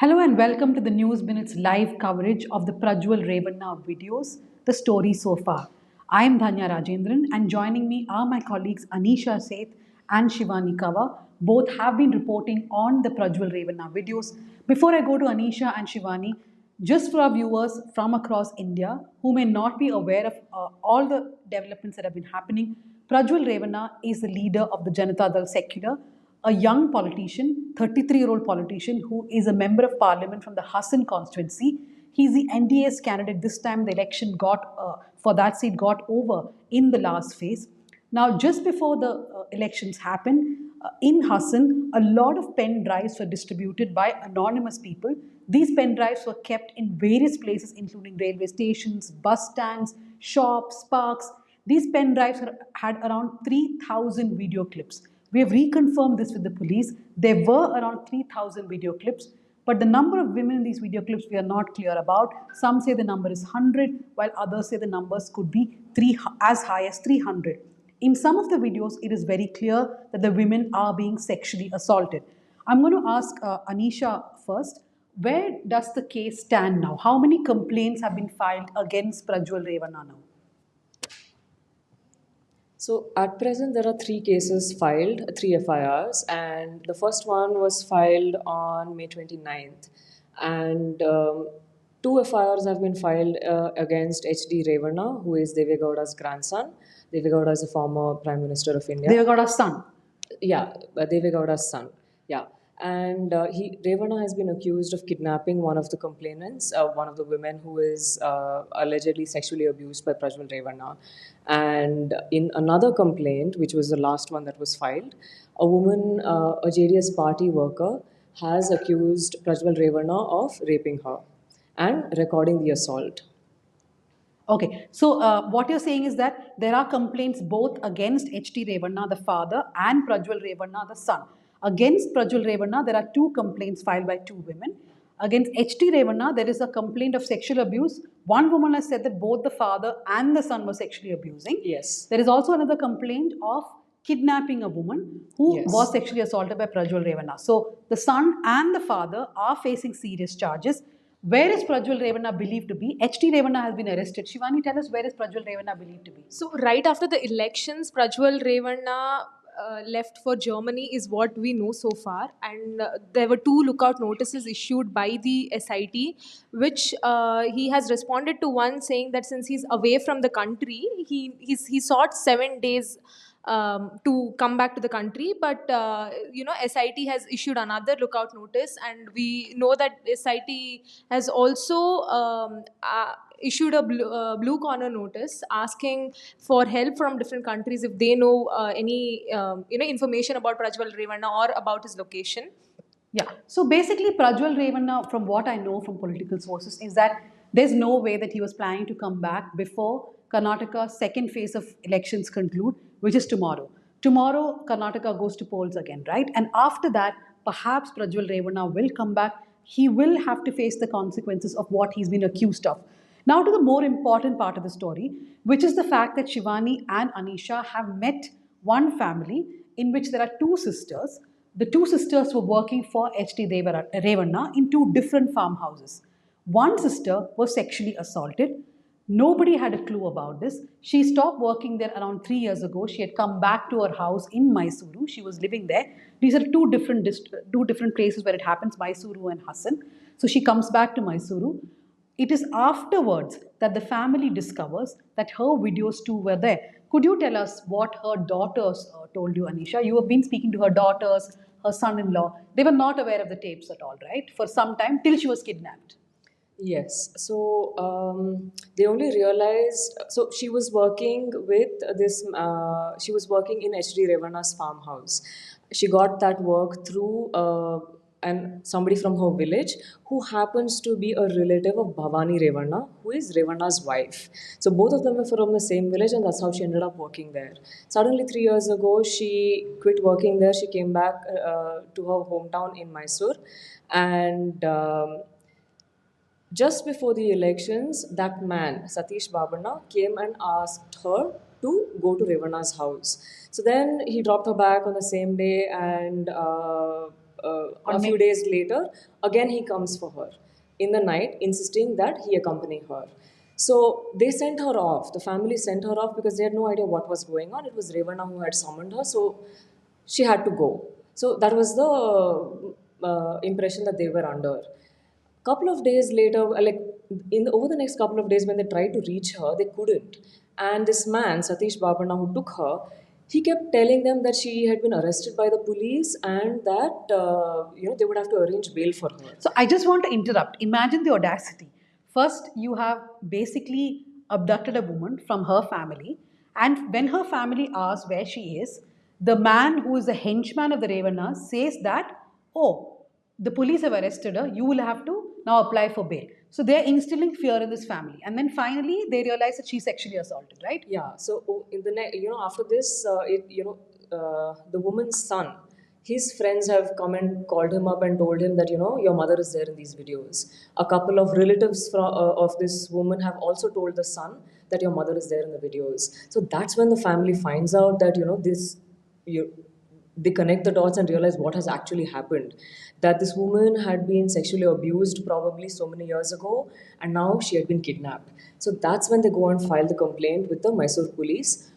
Hello and welcome to the News Minutes live coverage of the Prajwal Revanna videos, the story so far. I am Dhanya Rajendran and joining me are my colleagues Anisha Seth and Shivani Kawa. Both have been reporting on the Prajwal Revanna videos. Before I go to Anisha and Shivani, just for our viewers from across India who may not be aware of all the developments that have been happening, Prajwal Revanna is the leader of the Janata Dal Secular, a young politician, 33-year-old politician who is a member of parliament from the Hassan constituency. He's the NDA's candidate. This time the election got for that seat got over in the last phase. Now, just before the elections happened, in Hassan, a lot of pen drives were distributed by anonymous people. These pen drives were kept in various places, including railway stations, bus stands, shops, parks. These pen drives had around 3,000 video clips. We have reconfirmed this with the police. There were around 3,000 video clips, but the number of women in these video clips we are not clear about. Some say the number is 100, while others say the numbers could be as high as 300. In some of the videos, it is very clear that the women are being sexually assaulted. I'm going to ask Anisha first. Where does the case stand now? How many complaints have been filed against Prajwal Revanna now? So at present, there are three cases filed, three FIRs, and the first one was filed on May 29th. And two FIRs have been filed against HD Revanna, who is Deve Gowda's grandson. Deve Gowda is a former Prime Minister of India. Devagowda's son. Yeah, Deve Gowda's son. Yeah. And Revanna has been accused of kidnapping one of the complainants, one of the women who is allegedly sexually abused by Prajwal Revanna. And in another complaint, which was the last one that was filed, a woman, a JDS party worker, has accused Prajwal Revanna of raping her and recording the assault. Okay, so what you're saying is that there are complaints both against H.T. Revanna, the father, and Prajwal Revanna, the son. Against Prajwal Revanna, there are two complaints filed by two women. Against H.T. Revanna, there is a complaint of sexual abuse. One woman has said that both the father and the son were sexually abusing. Yes. There is also another complaint of kidnapping a woman who was sexually assaulted by Prajwal Revanna. So the son and the father are facing serious charges. Where is Prajwal Revanna believed to be? H.T. Revanna has been arrested. Shivani, tell us, where is Prajwal Revanna believed to be? So right after the elections, Prajwal Revanna left for Germany is what we know so far, and there were two lookout notices issued by the SIT, which he has responded to. One saying that since he's away from the country, he sought 7 days to come back to the country, but SIT has issued another lookout notice, and we know that SIT has also issued a blue corner notice asking for help from different countries if they know any information about Prajwal Revanna or about his location. Yeah. So basically, Prajwal Revanna, from what I know from political sources, is that there's no way that he was planning to come back before Karnataka's second phase of elections conclude, which is tomorrow. Tomorrow, Karnataka goes to polls again, right? And after that, perhaps Prajwal Revanna will come back. He will have to face the consequences of what he's been accused of. Now to the more important part of the story, which is the fact that Shivani and Anisha have met one family in which there are two sisters. The two sisters were working for H.T. Revanna in two different farmhouses. One sister was sexually assaulted. Nobody had a clue about this. She stopped working there around 3 years ago. She had come back to her house in Mysuru. She was living there. These are two different places where it happens, Mysuru and Hassan. So she comes back to Mysuru. It is afterwards that the family discovers that her videos too were there. Could you tell us what her daughters told you, Anisha? You have been speaking to her daughters, her son-in-law. They were not aware of the tapes at all, right? For some time, till she was kidnapped. Yes. So they only realized. So she was working with this. She was working in HD Revanna's farmhouse. She got that work through and somebody from her village who happens to be a relative of Bhavani Revanna, who is Revanna's wife. So both of them were from the same village, and that's how she ended up working there. Suddenly, 3 years ago, she quit working there. She came back to her hometown in Mysore, and just before the elections, that man, Satish Babanna, came and asked her to go to Revanna's house. So then he dropped her back on the same day, and a few days later, again he comes for her in the night, insisting that he accompany her. So they sent her off. The family sent her off because they had no idea what was going on. It was Revanna who had summoned her, so she had to go. So that was the impression that they were under. Couple of days later, like over the next couple of days, when they tried to reach her, they couldn't. And this man, Satish Babana, who took her, he kept telling them that she had been arrested by the police and that they would have to arrange bail for her. So I just want to interrupt. Imagine the audacity. First, you have basically abducted a woman from her family, and when her family asks where she is, the man who is the henchman of the Revanna says that, oh, the police have arrested her, you will have to now apply for bail. So they're instilling fear in this family. And then finally, they realize that she's sexually assaulted, right? Yeah. So in the after this, the woman's son, his friends have come and called him up and told him that your mother is there in these videos. A couple of relatives of this woman have also told the son that your mother is there in the videos. So that's when the family finds out that this you they connect the dots and realize what has actually happened, that this woman had been sexually abused probably so many years ago, and now she had been kidnapped. So that's when they go and file the complaint with the Mysuru police,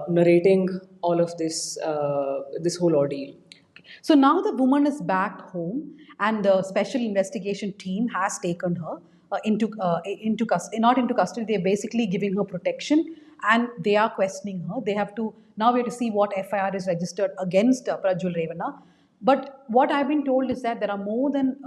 narrating all of this whole ordeal. So now the woman is back home, and the special investigation team has taken her into custody. Not into custody; they're basically giving her protection, and they are questioning her. They have to now we have to see what FIR is registered against Prajwal Revanna. But what I've been told is that there are more than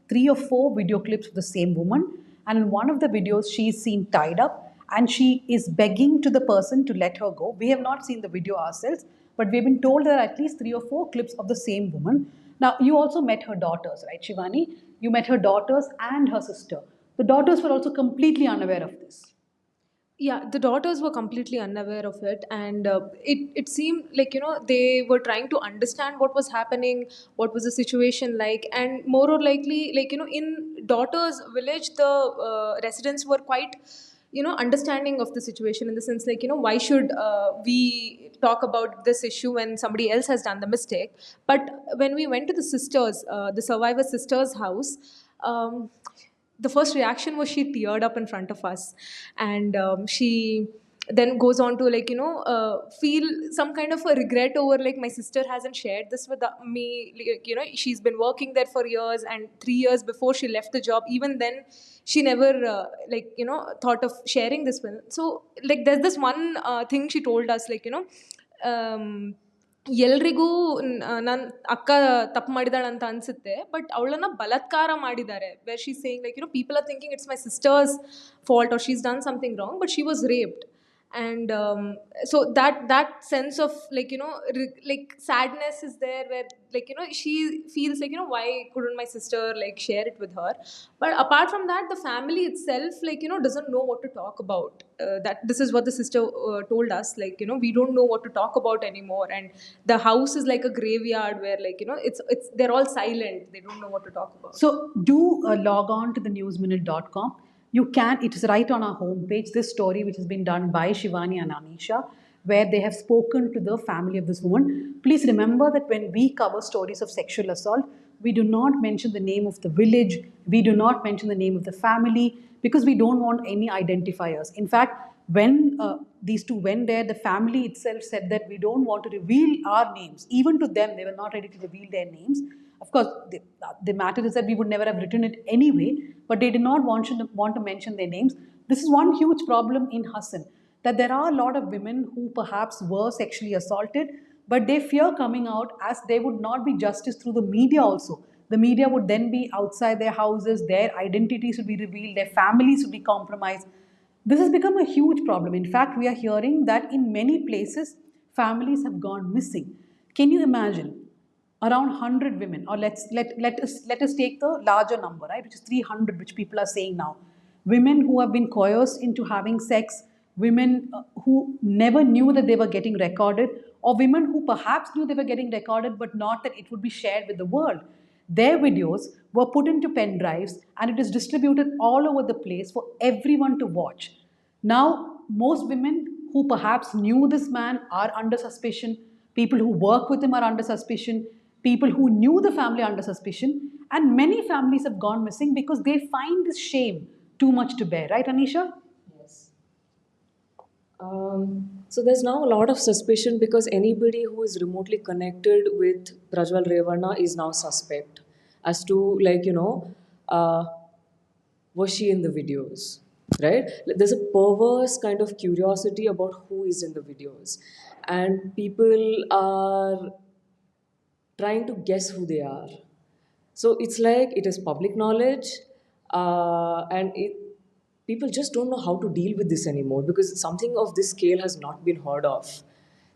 3 or 4 video clips of the same woman, and in one of the videos she is seen tied up, and she is begging to the person to let her go. We have not seen the video ourselves, but we've been told there are at least 3 or 4 clips of the same woman. Now, you also met her daughters, right, Shivani? You met her daughters and her sister. The daughters were also completely unaware of this. Yeah, the daughters were completely unaware of it, and it seemed like they were trying to understand what was happening, what was the situation like, and more or likely, like in daughters' village, the residents were quite understanding of the situation, in the sense like why should we talk about this issue when somebody else has done the mistake. But when we went to the sisters, the survivor sisters' house. The first reaction was she teared up in front of us, and she then goes on to feel some kind of a regret over like my sister hasn't shared this with me. Like, she's been working there for years, and 3 years before she left the job, even then she never thought of sharing this with. So like there's this one thing she told us, like um, ಎಲ್ರಿಗೂ ನನ್ನ ಅಕ್ಕ ತಪ್ಪು ಮಾಡಿದಾಳೆ ಅಂತ ಅನ್ಸುತ್ತೆ, but ಅವಳನ್ನ ಬಲಾತ್ಕಾರ ಮಾಡಿದ್ದಾರೆ. Where she saying like people are thinking it's my sister's fault or she's done something wrong, but she was raped. And so that sense of like like sadness is there, where like she feels like why couldn't my sister like share it with her. But apart from that, the family itself like doesn't know what to talk about. That this is what the sister told us, like we don't know what to talk about anymore, and the house is like a graveyard where like it's they're all silent, they don't know what to talk about. So do log on to the newsminute.com. You can, it is right on our homepage, this story which has been done by Shivani and Anisha, where they have spoken to the family of this woman. Please remember that when we cover stories of sexual assault, we do not mention the name of the village, we do not mention the name of the family, because we don't want any identifiers. In fact, when these two went there, the family itself said that we don't want to reveal our names. Even to them, they were not ready to reveal their names. Of course, the matter is that we would never have written it anyway, but they did not want to mention their names. This is one huge problem in Hassan, that there are a lot of women who perhaps were sexually assaulted, but they fear coming out, as there would not be justice through the media also. The media would then be outside their houses, their identities would be revealed, their families would be compromised. This has become a huge problem. In fact, we are hearing that in many places, families have gone missing. Can you imagine? Around 100 women, or let us take the larger number, right, which is 300, which people are saying now. Women who have been coerced into having sex, women who never knew that they were getting recorded, or women who perhaps knew they were getting recorded but not that it would be shared with the world. Their videos were put into pen drives, and it is distributed all over the place for everyone to watch. Now, most women who perhaps knew this man are under suspicion. People who work with him are under suspicion. people who knew the family under suspicion, and many families have gone missing because they find this shame too much to bear, right, Anisha? Yes. So there's now a lot of suspicion because anybody who is remotely connected with Prajwal Revanna is now suspect as to uh, was she in the videos, right? There's a perverse kind of curiosity about who is in the videos, and people are trying to guess who they are. So it's like it is public knowledge, and people just don't know how to deal with this anymore because something of this scale has not been heard of.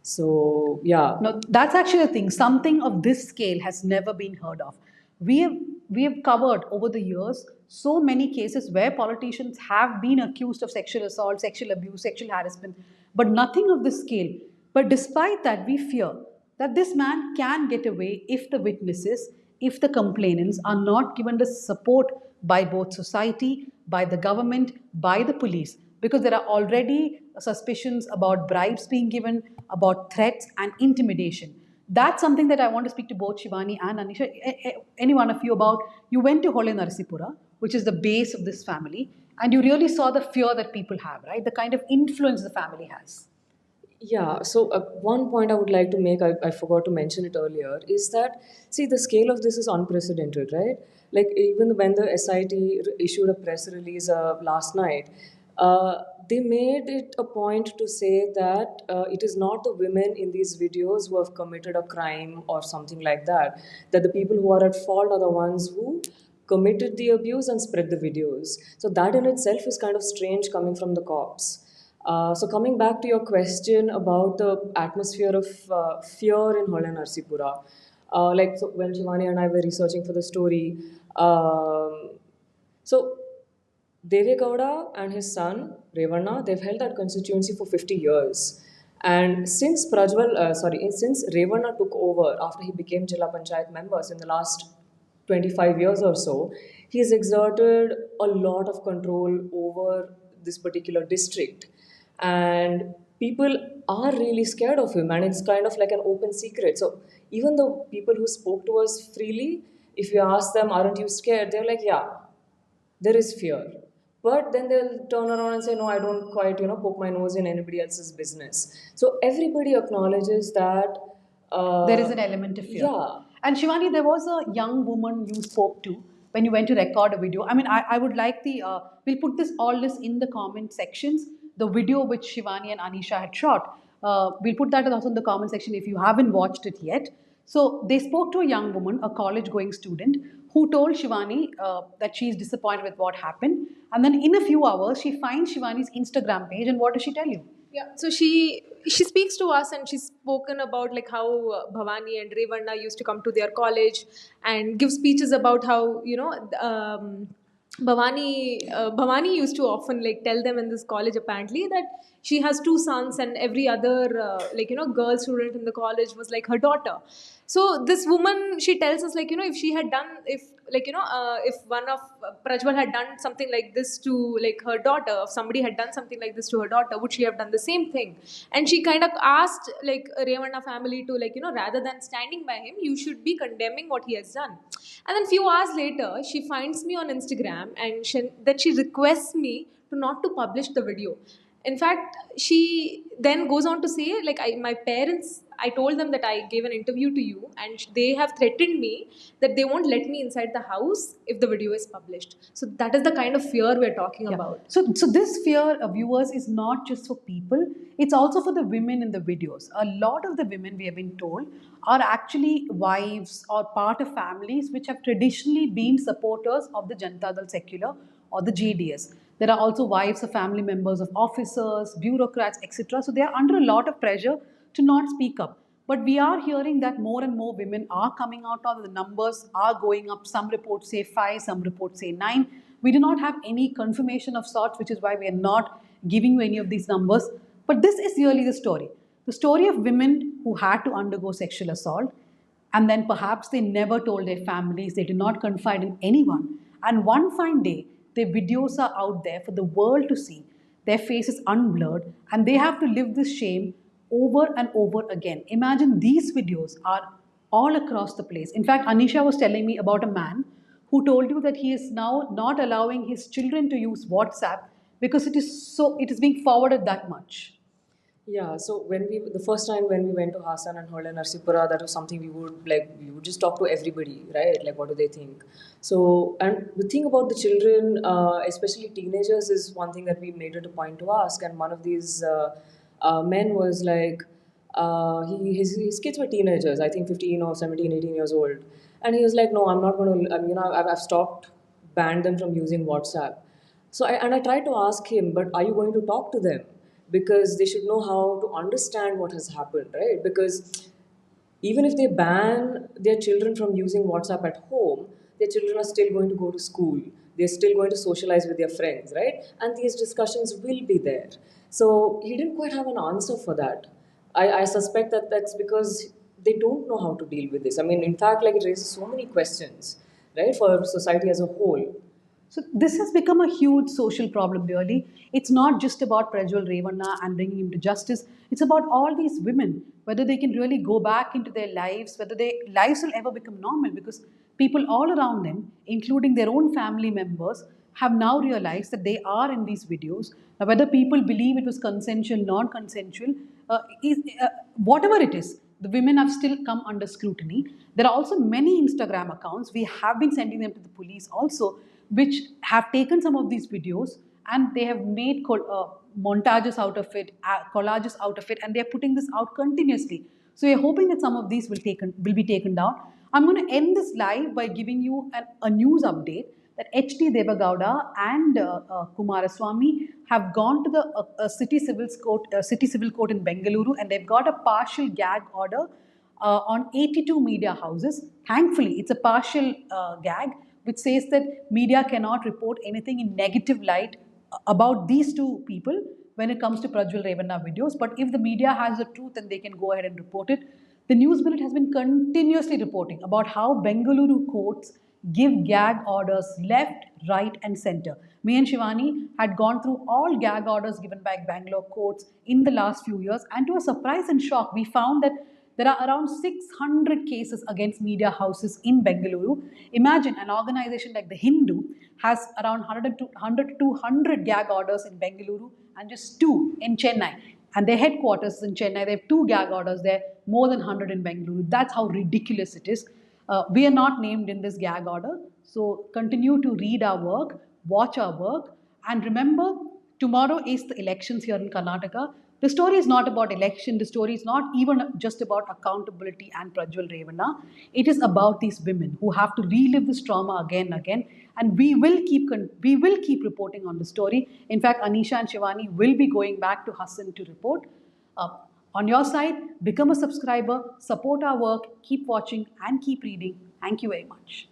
So yeah, No, that's actually the thing. Something of this scale has never been heard of. We have we have covered over the years so many cases where politicians have been accused of sexual assault, sexual abuse, sexual harassment, but nothing of this scale. But despite that, we fear that this man can get away if the witnesses, if the complainants are not given the support by both society, by the government, by the police, because there are already suspicions about bribes being given, about threats and intimidation. That's something that I want to speak to both Shivani and Anisha, any one of you about. You went to Hole Narsipura, which is the base of this family, and you really saw the fear that people have, right? The kind of influence the family has. yeah. So one point I would like to make, I forgot to mention it earlier, is that see the scale of this is unprecedented, right? Like even when the SIT issued a press release last night, they made it a point to say that it is not the women in these videos who have committed a crime or something like that. That the people who are at fault are the ones who committed the abuse and spread the videos. So that in itself is kind of strange coming from the cops. So coming back to your question about the atmosphere of fear in Hola Narsipura, like so when Shivani and I were researching for the story, so Deve Gowda and his son Revanna, they've held that constituency for 50 years. And since Revanna took over after he became Jilla Panchayat members in the last 25 years or so, he has exerted a lot of control over this particular district. And people are really scared of him, and it's kind of like an open secret. So even the people who spoke to us freely, if you ask them, aren't you scared? They're like, yeah, there is fear. But then they'll turn around and say, no, I don't quite, poke my nose in anybody else's business. So everybody acknowledges that. There is an element of fear. Yeah. And Shivani, there was a young woman you spoke to when you went to record a video. I mean, I would like we'll put all this in the comment sections, the video which Shivani and Anisha had shot. We'll put that also in the comment section if you haven't watched it yet. So they spoke to a young woman, a college going student, who told Shivani that she is disappointed with what happened. And then in a few hours, she finds Shivani's Instagram page, and what does she tell you? Yeah, so she speaks to us, and she's spoken about like how Bhavani and Revanna used to come to their college and give speeches about how Bhavani used to often like tell them in this college apparently that she has two sons, and every other girl student in the college was like her daughter. So this woman, she tells us like if she had done, if one of Prajwal had done something like this to like her daughter, if somebody had done something like this to her daughter, would she have done the same thing? And she kind of asked like Revanna family to rather than standing by him, you should be condemning what he has done. And then few hours later, she finds me on Instagram, and she requests me to not to publish the video. In fact, she then goes on to say, like, my parents, I told them that I gave an interview to you, and they have threatened me that they won't let me inside the house if the video is published. So that is the kind of fear we're talking about. So this fear of viewers is not just for people, it's also for the women in the videos. A lot of the women, we have been told, are actually wives or part of families which have traditionally been supporters of the Janata Dal Secular or the JDS. There are also wives of family members of officers, bureaucrats, etc. So they are under a lot of pressure to not speak up. But we are hearing that more and more women are coming out of the numbers are going up. Some reports say 5, some reports say 9. We do not have any confirmation of sorts, which is why we are not giving you any of these numbers. But this is really the story. The story of women who had to undergo sexual assault, and then perhaps they never told their families, they did not confide in anyone. And one fine day, their videos are out there for the world to see, their faces unblurred, and they have to live this shame over and over again. Imagine these videos are all across the place. In fact, Anisha was telling me about a man who told you that he is now not allowing his children to use WhatsApp because it is being forwarded that much. Yeah, so the first time when we went to Hassan and Hall and Narsipura, that was something we would just talk to everybody, right? Like, what do they think? So, and the thing about the children, especially teenagers, is one thing that we made it a point to ask. And one of these men was like, his kids were teenagers, I think 15 or 17, 18 years old. And he was like, no, I'm not going to, I've stopped, banned them from using WhatsApp. So, I tried to ask him, but are you going to talk to them? Because they should know how to understand what has happened, right? Because even if they ban their children from using WhatsApp at home, their children are still going to go to school. They're still going to socialize with their friends, right? And these discussions will be there. So he didn't quite have an answer for that. I suspect that that's because they don't know how to deal with this. I mean, in fact, like, it raises so many questions, right, for society as a whole. So this has become a huge social problem, really. It's not just about Prajwal Revanna and bringing him to justice. It's about all these women, whether they can really go back into their lives, whether their lives will ever become normal, because people all around them, including their own family members, have now realized that they are in these videos. Now, whether people believe it was consensual, non-consensual, whatever it is, the women have still come under scrutiny. There are also many Instagram accounts. We have been sending them to the police also, which have taken some of these videos and they have made montages out of it, collages out of it, and they're putting this out continuously. So we're hoping that some of these will be taken down. I'm going to end this live by giving you a news update that H.D. Devagowda and Kumaraswamy have gone to the city civil court in Bengaluru, and they've got a partial gag order on 82 media houses. Thankfully, it's a partial gag which says that media cannot report anything in negative light about these two people when it comes to Prajwal Revanna videos. But if the media has the truth, then they can go ahead and report it. The News Bullet has been continuously reporting about how Bengaluru courts give gag orders left, right, and center. Me and Shivani had gone through all gag orders given by Bangalore courts in the last few years, and to our surprise and shock, we found that there are around 600 cases against media houses in Bengaluru. Imagine an organization like the Hindu has around 100 to 200 gag orders in Bengaluru and just 2 in Chennai. And their headquarters is in Chennai. They have 2 gag orders there, more than 100 in Bengaluru. That's how ridiculous it is. We are not named in this gag order. So continue to read our work, watch our work, and remember, tomorrow is the elections here in Karnataka. The story is not about election. The story is not even just about accountability and Prajwal Revanna. It is about these women who have to relive this trauma again and again. And we will keep reporting on the story. In fact, Anisha and Shivani will be going back to Hassan to report. Uh, on your side, become a subscriber, support our work, keep watching and keep reading. Thank you very much.